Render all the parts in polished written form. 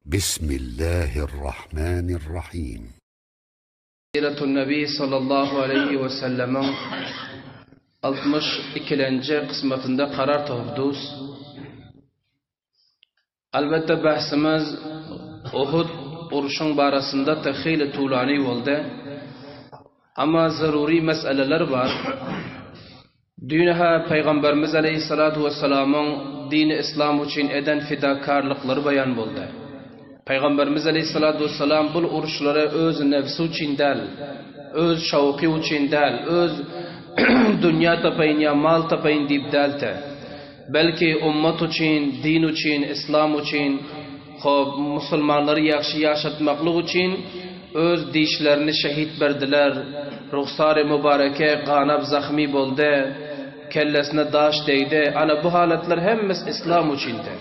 Bismillahirrahmanirrahim. Siratun Nebi sallallahu aleyhi ve sellem'in 62. kısmetinde karar topduz. Albatta bahsimiz Uhud uruşun barasında tehili tuğlani oldu. Ama zaruri meseleler var. Dünya Peygamberimiz aleyhissalatu vesselam'ın dini İslam için eden fidakarlıkları bayan oldu. Peygamberimiz aleyhissalatu vesselam bu uruşları öz nefsi için değil, öz şavki için değil, öz dünya tapayın ya mal tapayın deyip delte. Belki ümmet için, din için, İslam için, Müslümanları yaxşı yaşatmaklık için öz dişlerini şehit verdiler. Ruhsar-ı mübareke kanab zahmi oldu, kellesine daş değdi. Ana bu haletler hemiz İslam içinde.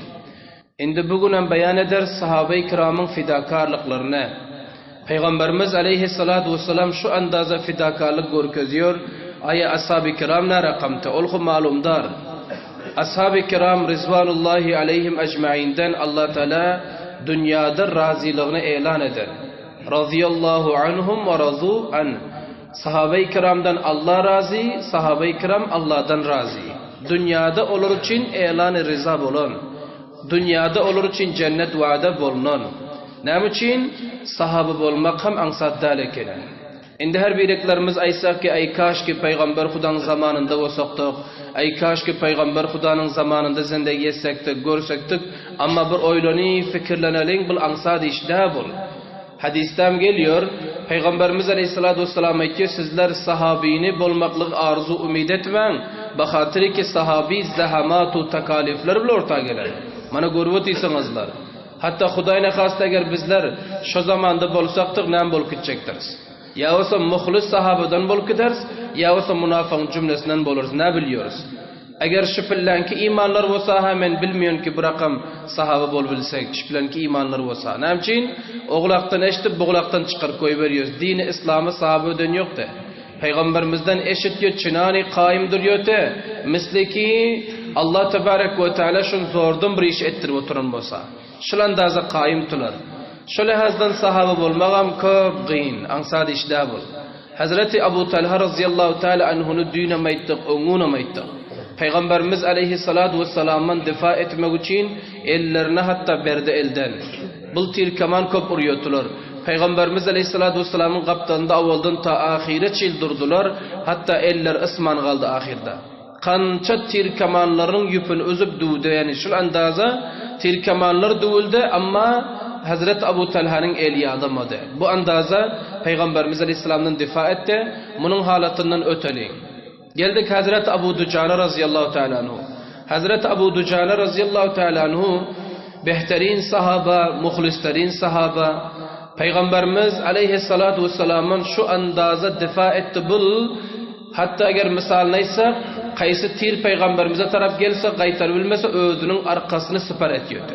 Şimdi bugün beyan eder sahabe-i kiramın fidakarlıklarını. Peygamberimiz aleyhissalatu vesselam şu andaza fidakarlık görkeziyor. Aya ashab-ı kiram ne rakamta? Olhu malumdar. Ashab-ı kiram Rizvanullahi aleyhim ecmainden Allah Teala dünyada razılığını ilan eder. Radiyallahu anhum ve razu an. Sahabe-i kiramdan Allah razı, sahabe-i kiram Allah'dan razı. Dünyada olur için ilan-ı rıza bulun. Dünyada olur için cennet vaada bulunan. Ne için? Sahabı olmak hem ansat dalekene. Indi her birliklerimiz aysak ki ay kaş ki Peygamber Hudanın zamanında olsaktık. Ay kaş ki Peygamber Hudanın zamanında zindagi etsektik, görsektik. Ama bir oylani fikirlenelim bil ansat işte bul. Hadistem geliyor. Peygamberimiz Aleyhisselatü Vesselam ki sizler sahabini bolmaklık arzu ümid etmeyin. Bakatiri ki sahabi zahamatu takalifler bile orta gelir. Mana görüp isingizlar. Hatta Xudayna xasta eğer bizler şu zamanda bolsaktık nem bolup gidecektiriz. Ya olsa muhlis sahabadan bolup gideriz, ya olsa münafık cümlesinden boluruz. Ne biliyoruz? Eğer şüphelenki imanlar olsa hemen bilmiyorsun ki bu rakam sahaba bol bilsek, şüphelenki imanlar olsa. Ne için? Oğlaktan eşitip boğlaktan çıkar koy veriyoruz. Dini İslam'ı sahabadan yoktu. Peygamberimizden eşit diyor, çınani kaim duruyor de. Misli ki Allah Tebarek ve Teala şun zordan bir iş ettirip oturan olsa. Şulandaza kaim tular. Şöyle hazdan sahabı olmağam köp gıyn, ansad işda bol. Hazreti Abu Talha razıyallahu teala anhunu düğünemayttık, oğunamayttık. Peygamberimiz aleyhissalatu vesselam'ın difa etmek için ellerine hatta berdi elden. Bul tirkaman köp uruyotular. Peygamberimiz aleyhissalatu vesselam'ın kaptanında avvaldan ta ahire çildurdular. Hatta eller ısman kaldı ahirde. Kança tirkamanların yüpün özüp duğdu. Yani şu andaza tirkamanlar duğuldu ama Hazreti Abu Talha'nın eli adamadı. Bu andaza Peygamberimiz aleyhisselam'dan difa etti. Bunun halatından öteli. Geldik Hazreti Abu Ducana razıyallahu teala anhu. Hazreti Abu Ducana razıyallahu teala anhu behterin sahaba, muhlislerin sahaba. Peygamberimiz aleyhissalatu vesselam'ın şu andaza difa etti bul. Hatta eğer misal neyse kaysı tir Peygamberimize taraf gelse qaytar bilmese özünün arkasını siper ediyordu.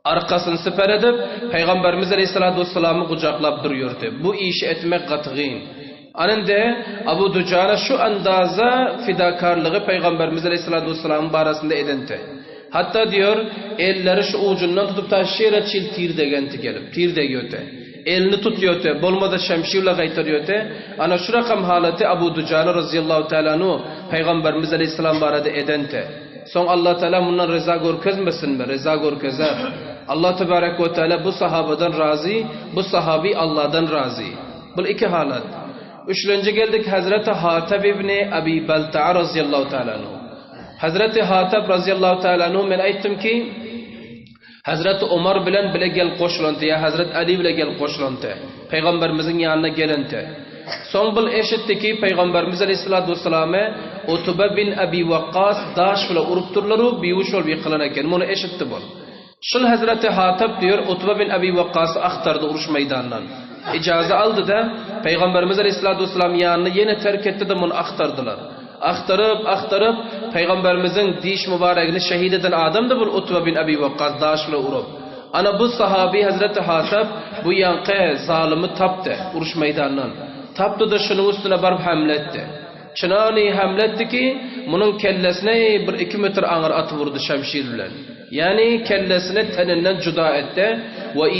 Arkasını siper edip Peygamberimiz aleyhissalatu vesselam'ı kucaklap duruyordu. Bu işi etmek katığın. Anında Abu Ducana şu andaza fidakarlığı Peygamberimiz aleyhissalatu vesselam'ın barasında edindi. Hatta diyor elleri şu ucundan tutup taşıyla çil tir degenti gelip tir degiyordu. Elini tutuyordu. Bolmada şemşirle kaytarıyordu. Ana şu rakam haleti Abu Ducana razıyallahu teala anhu Peygamberimiz aleyhisselam barada edenti. Son Allah Teala bundan rıza görkezmesin mi? Rıza görkezer. Allah Tebarek ve Teala bu sahabadan razı, bu sahabi Allah'dan razı. Bu iki halet. Üçüncü geldik Hazreti Hatib ibni Abi Balta'a razıyallahu teala anhu. Hazreti Hatib razıyallahu teala anhu men ayttim ki Hazreti Ömer bilen bile gel koşulantı ya Hazreti Ali bile gel koşulantı. Peygamberimizin yanına gelenti. Son bul eşitti ki Peygamberimiz aleyhissalatu vesselam'e Utbe bin Abi Waqqas daş bile urup turları biyuş ol bir kılana eken. Bunu eşitti bul. Şul Hazreti Hatib diyor Utbe bin Abi Waqqas'ı aktardı uruş meydanından. İcazı aldı da Peygamberimiz aleyhissalatu vesselam yanını yine terk etti de bunu aktardılar. Aktarıp Peygamberimizin diş mübarekini şehit eden adam da bu Utbe bin Abi Waqqas daş bile urup. Ana bu sahabi Hazreti Hatib bu yankı zalimi taptı uruş meydanından. Taptı da şunun üstüne barıp hamletti. Çınani hamletti ki bunun kellesine bir 2 metre ağır atı vurdu şemşir bilen. Yani kellesini teninden cüda etti ve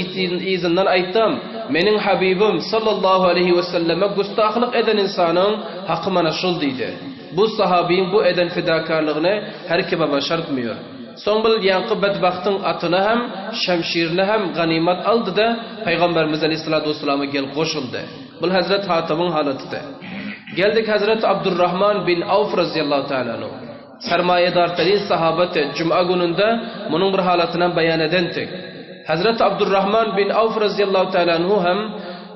izinden ayttam. Menin Habibim sallallahu aleyhi ve selleme gustahlık eden insanın hakkı mana şul deydi. Bu sahabinin bu eden fidakarlığını her kime başartmıyor. Son bil yankı bedbahtın atını hem şemşirini hem ganimet aldı da Peygamberimiz Aleyhisselatü Vesselam'a gel koşuldu. Bu Hazret Hatam'ın halatıdır. Geldik Hazret Abdurrahman bin Avf razıyallahu teala. Sermayedar tarin sahabeti Cuma gününde bunun bir halatından beyan edendik. Hazret Abdurrahman bin Avf razıyallahu teala hem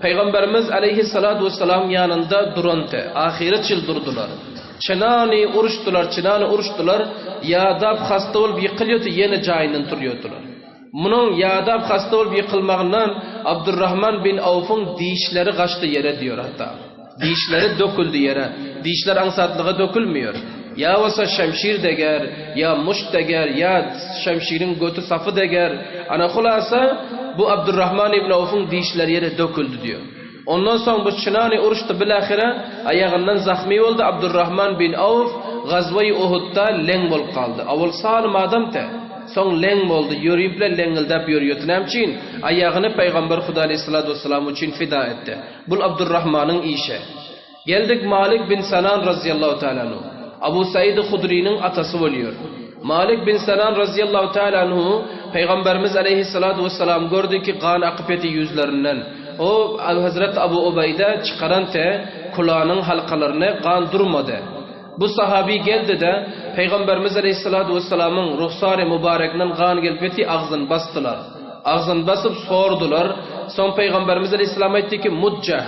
Peygamberimiz Aleyhisselatü Vesselam yanında durundu. Ahiret yıl durdular. Çınani uruştular. Yadab hasta olup yıkılıyordu, yeni cayının duruyordular. Bunun yadab hasta olup yıkılmağından Abdurrahman bin Avf'un dişleri kaçtı yere diyor hatta. Dişleri döküldü yere. Dişler ansatlığa dökülmüyor. Ya olsa şemşir deger, ya muşt deger, ya şemşirin götü safı deger. Ana hulasa bu Abdurrahman ibn Avf'un dişleri yere döküldü diyor. Ondan sonra bu çınani uruştu bilahire ayağından zahmi oldu. Abdurrahman bin Avf Gazvay Uhud'da leng bol kaldı. Avul sağlam adam te. Son leng oldu. Yürüyüple lengildep yürüyordu. Nemçin ayağını Peygamber Huda Aleyhisselatü Vesselam için fida etti. Bu Abdurrahman'ın işi. Geldik Malik bin Sanan razıyallahu teala anhu. Abu Said Hudri'nin atası oluyor. Malik bin Sanan razıyallahu teala anhu Peygamberimiz Aleyhisselatü Vesselam gördü ki kan akıp eti yüzlerinden. O Hazret Abu Ubeyde çıkaran te kulağının halkalarını kan durmadı. Bu sahabi geldi de Peygamberimiz Aleyhisselatü Vesselam'ın ruhsarı mübarekten kan gelip eti ağzını bastılar. Ağzını basıp sordular. Son Peygamberimiz Aleyhisselam etti ki muccah.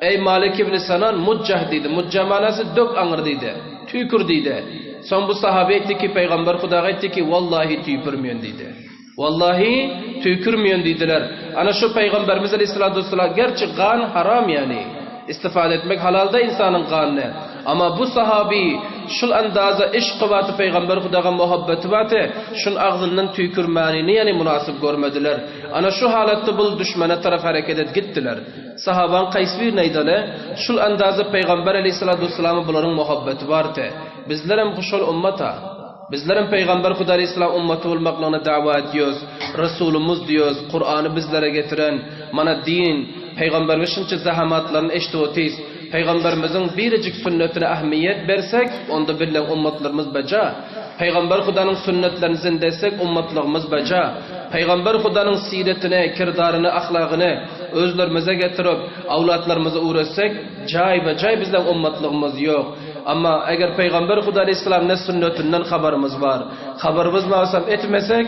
Ey Malik ibn Sanan muccah dedi. Muccah manası dök anır dedi. Tükür dedi. Son bu sahabi etti ki Peygamber Huda'a etti ki vallahi tükürmüyorsun dedi. Vallahi tükürmüyorsun dediler. Ana şu Peygamberimiz Aleyhisselatü Vesselam gerçi kan haram yani. İstifade etmek halalda insanın kanını. Ama bu sahabi şul andaza iş kıvatı Peygamber Huda'a muhabbeti vatı şun ağzından tükürmeni yani münasip görmediler. Ana şu halatta bu düşmana taraf hareket et gittiler. Sahaban kaysvir neydale şul andaza Peygamber Aleyhisselatü Vesselam'a bunların muhabbeti vardı. Bizlerim kuşul ummata. Bizlerin Peygamber Huda Aleyhisselam ümmeti olmaklarına dava ediyoruz. Resulümüz diyoruz. Kur'an'ı bizlere getiren mana din Peygamberimizin zahamatlarını eştiyotiz. Peygamberimizin biricik sünnetine ahmiyet versek onda bilen ummetlerimiz beca. Peygamber Huda'nın sünnetlerini zindesek ummetlerimiz beca. Peygamber Huda'nın siretine, kirdarını, ahlakını özlerimize getirip avlatlarımıza uğraşsak cay ve cay bizden ummetlerimiz yok. Ama eğer Peygamber Huda Aleyhisselam ne sünnetinden haberimiz var. Haberimiz mağsam etmesek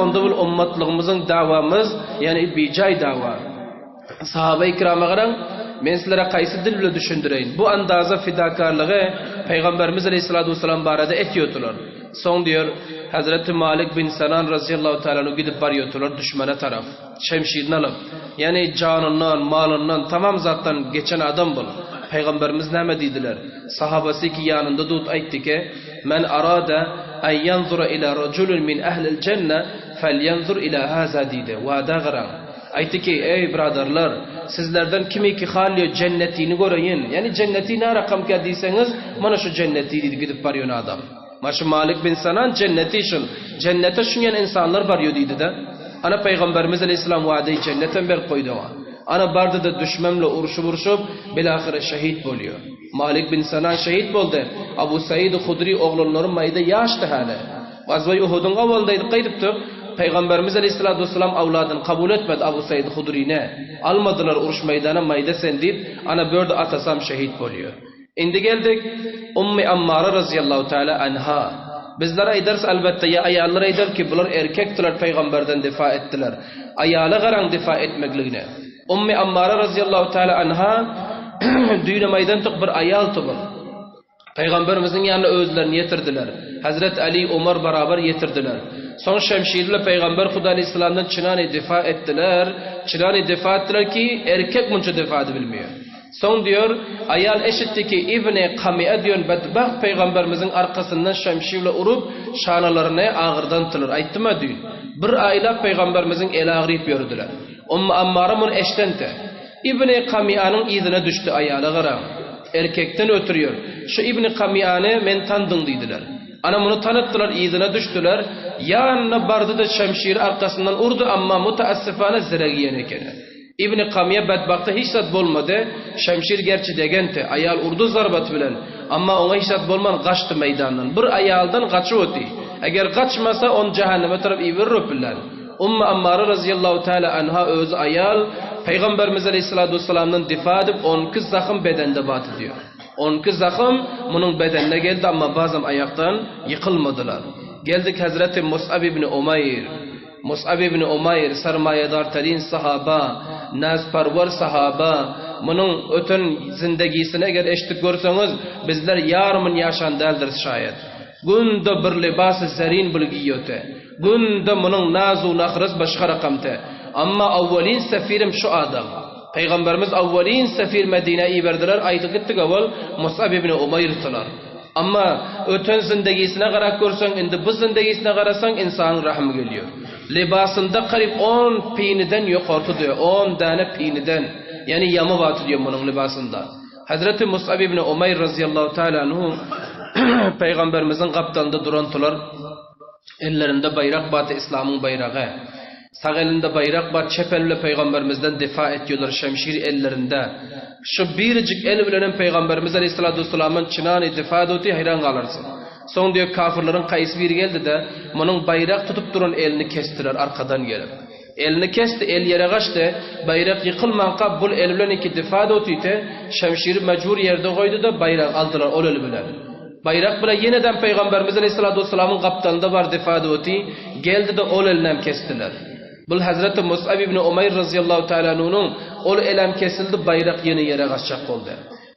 onda bu ummetlığımızın davamız yani bir cay dava. Sahabe-i kirama qaran men sizlere qaysi dil bilen düşündüreyim. Bu andaza fidakarlığı Peygamberimiz Aleyhisselatü Vesselam barada etiyordular. Son diyor Hazreti Malik bin Sanan razıyallahu teala gidip varıyordular düşmana taraf. Şemşirini alıp yani canından, malından tamam zattan geçen adam bu. Peygamberimiz ne dediler? Sahabası ki yanında dut aytti ki men arada en yanzura ila raculun min ahlil cennet felyanzur ila haza dedi. Vada garan. Aytti ki ey braderlar sizlerden kimi ki haliyor cennetini görün. Yani cenneti ne rakam ki diyseniz mana şu cenneti dedi gidip varıyor adam. Maşı Malik bin Sanan cenneti şun. Cennete şunyan insanlar varıyor dedi de. Ana Peygamberimiz Aleyhisselam vaade-i cennetten ber koydu ona. Ana barda da düşmemle uruşup bilahire şehit boluyor. Malik bin Sanan şehit oldu. Abu Said Hudri oğlunların mayda yaştı hali. Gazvay Uhud'un avaldaydı kaydıptı. Peygamberimiz Aleyhisselatü Vesselam avladını kabul etmedi Abu Said Hudri'ne. Almadılar uruş meydana mayda sen deyip ana böyle atasam şehit boluyor. Indi geldik Ummi Ammara razıyallahu teala anha. Bizler aydars elbette ya ayallar aydar ki bunlar erkektiler Peygamberden difa ettiler. Ayala garan difa etmekliğine. Ummi Ammara razıyallahu teala anha düğüne maydan tık bir ayal tıbın. Peygamberimizin yanına özlerini yetirdiler. Hazret Ali, Umar beraber yetirdiler. Son şemşirle Peygamber Huda Aleyhisselam'dan çınani difa ettiler. Çınani difa ettiler ki erkek munca difa edebilmiyor. Son diyor ayal eşitti ki İbni Kami'e diyor bedbaht Peygamberimizin arkasından şemşirle urup şanalarını ağırdan tılır. Ayttım mı diyor. Bir aile Peygamberimizin el ağrıyıp yürüdüler. Ammara mun eştente. İbni Kami'anın izine düştü ayağına garam. Erkekten ötürüyor. Şu İbni Kami'anı men tanıdın dediler. Ana bunu tanıttılar, izine düştüler. Yanına bardı da şemşiri arkasından urdu ama mutaassifane ziragiyen ekene. İbn-i Kamiye bedbakta hiç zat bolmadı. Şemşir gerçi degente. Ayal urdu zarbat bilen. Ama ona hiç zat bolman kaçtı meydandan. Bir ayaldan kaçı oti. Eğer kaçmasa on cehenneme taraf iverrup bilen. Ammara razıyallahu teala anha öz ayal Peygamberimiz aleyhissalatu vesselam'dan difa edip 12 zahım bedende batı diyor. 12 zahım bunun bedenine geldi ama bazen ayaktan yıkılmadılar. Geldik Hazreti Mus'ab ibn Umayr. Mus'ab ibn Umayr sarmayedar tarin sahaba, nazparvar sahaba. Bunun ötün zindegisine eğer eşlik görseniz bizler yarımın yaşandaldır şayet. Günde bir libası zerin bilgiyote. Günde bunun nazu nakhras başka rakamte. Ama avvalin sefirim şu adam. Peygamberimiz avvalin sefir Medine'yi verdiler. Aydı gittik avval Mus'ab ibn Umayr'tılar. Ama ötün zindegisine karak görsen, indi bu zindegisine karasan insanın rahmi geliyor. Libasında karib 10 piniden yukarı diyor. 10 tane piniden. Yani yamı batı diyor bunun libasında. Hazreti Mus'ab ibn Umayr razıyallahu teala anhu Peygamberimizin kaptanında durantılar. Ellerinde bayrak batı, İslam'ın bayrağı. Sağ elinde bayrak bat, çepelle Peygamberimizden difa ediyorlar, şemşir ellerinde. Şu biricik el bilen Peygamberimiz aleyhissalatu vesselam'ın çınağını difa ediyordu, hayran kalırsın. Son diyor kafirlerin kayısı bir geldi de bunun bayrak tutup duran elini kestiler arkadan gelip. Elini kesti, el yere kaçtı, bayrak yıkılmanka bul el bilen iki difa ediyordu, şemşiri mecbur yerde koydu da bayrak aldılar ol el bilen. Bayrak bile yeniden Peygamberimiz aleyhissalatu vesselam'ın kaptanında var difa ediyordu, geldi de ol elini kestiler. Bu Hazreti Mus'ab ibn Umayr razıyallahu teala'nın ol elem kesildi, bayrak yeni yere kaçacak oldu.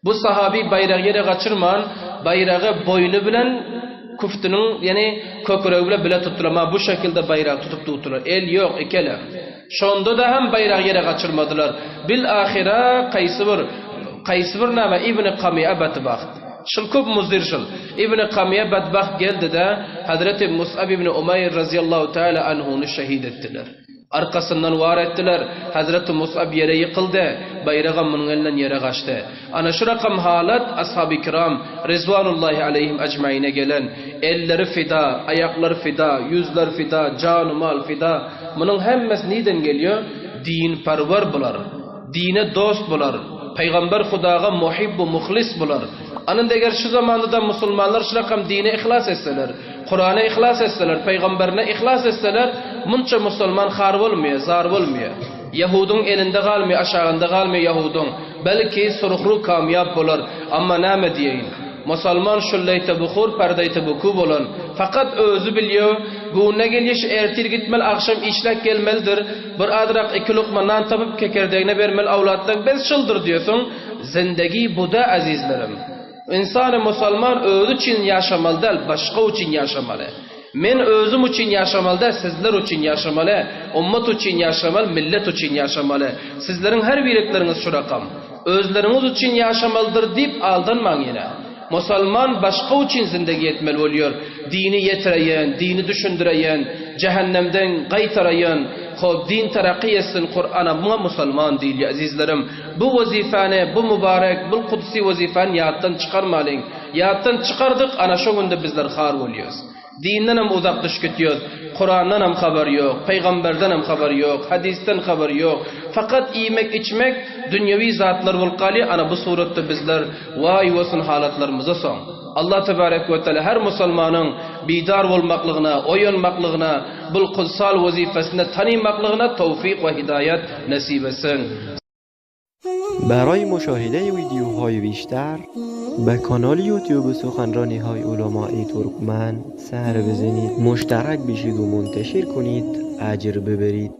Bu sahabi bayrak yere kaçırman, bayrağı boynu bilen kuftunun yani köküreği bile tuttular. Ama bu şekilde bayrak tutup tuttular. El yok, ikele. Şonda da hem bayrak yere kaçırmadılar. Bil ahire kaysıvır nama İbn-i Kamiye bedbaht. Şıl köp muzdir şıl. İbn-i Kamiye bedbaht geldi de Hazreti Mus'ab ibn Umayr razıyallahu teala anhu'nu şehit ettiler. Arkasından var ettiler. Hazreti Mus'ab yere yıkıldı. Bayrağı bunun elinden yere kaçtı. Ana şu rakam halat ashab-ı kiram Rizvanullahi aleyhim ecmaine gelen elleri fida, ayakları fida, yüzler fida, canı mal fida. Bunun hemmesi neden geliyor? Din perver bular. Dine dost bular. Peygamber Hudaga muhibbu muhlis bular. Anın eğer şu zamanda da Müslümanlar şu rakam dine ihlas etseler, Kur'an'a ihlas etseler, Peygamberine ihlas etseler, munça Müslüman har olmuyor, zar olmuyor. Yahudun elinde kalmıyor, aşağında kalmıyor Yahudun. Belki suruhru kamyab bular. Ama ne diyeyin? Müslüman şulleyte bukhur, perdeyte buku bulan. Fakat özü biliyor, güne geliş ertir gitmel, akşam işlek gelmelidir. Bir adrak iki lokma nan tapıp kekerdeğine vermel avlattan, ben şıldır diyorsun. Zindagi bu da azizlerim. İnsan-ı Müslüman özü için yaşamalı değil, başka için yaşamalı. Men özüm için yaşamalı, sizler için yaşamalı, ümmet için yaşamalı, millet için yaşamalı. Sizlerin her birlikleriniz şu rakam. Özleriniz için yaşamalıdır deyip aldanmayın yine. Müslüman başka için zindagi etmeli oluyor. Dini yetireyen, dini düşündüreyen, cehennemden qaytarayan, din terakki etsin Kur'an'a, buna Müslüman değil ya azizlerim. Bu vazifani, bu mübarek, bu kutsi vazifani yattan çıkarmalıyın. Yattan çıkardık, ana şu günde bizler har oluyoruz. Dinden hem uzak düş gidiyoruz. Kur'an'dan hem haber yok, Peygamberden hem haber yok, hadisten haber yok. Fakat yemek içmek, dünyevi zatlar vulkali, ana bu surette bizler vay olsun halatlarımıza son. Allah Tebarek ve Teala her Müslümanın bidar olmaklığına, oyunmaklığına, bu kutsal vazifesine tanımaklığına tevfik ve hidayet nasip etsin. برای مشاهده ویدیوهای بیشتر به کانال یوتیوب سخنرانی های علمای ترکمن سر بزنید، مشترک بشید و منتشر کنید، اجر ببرید.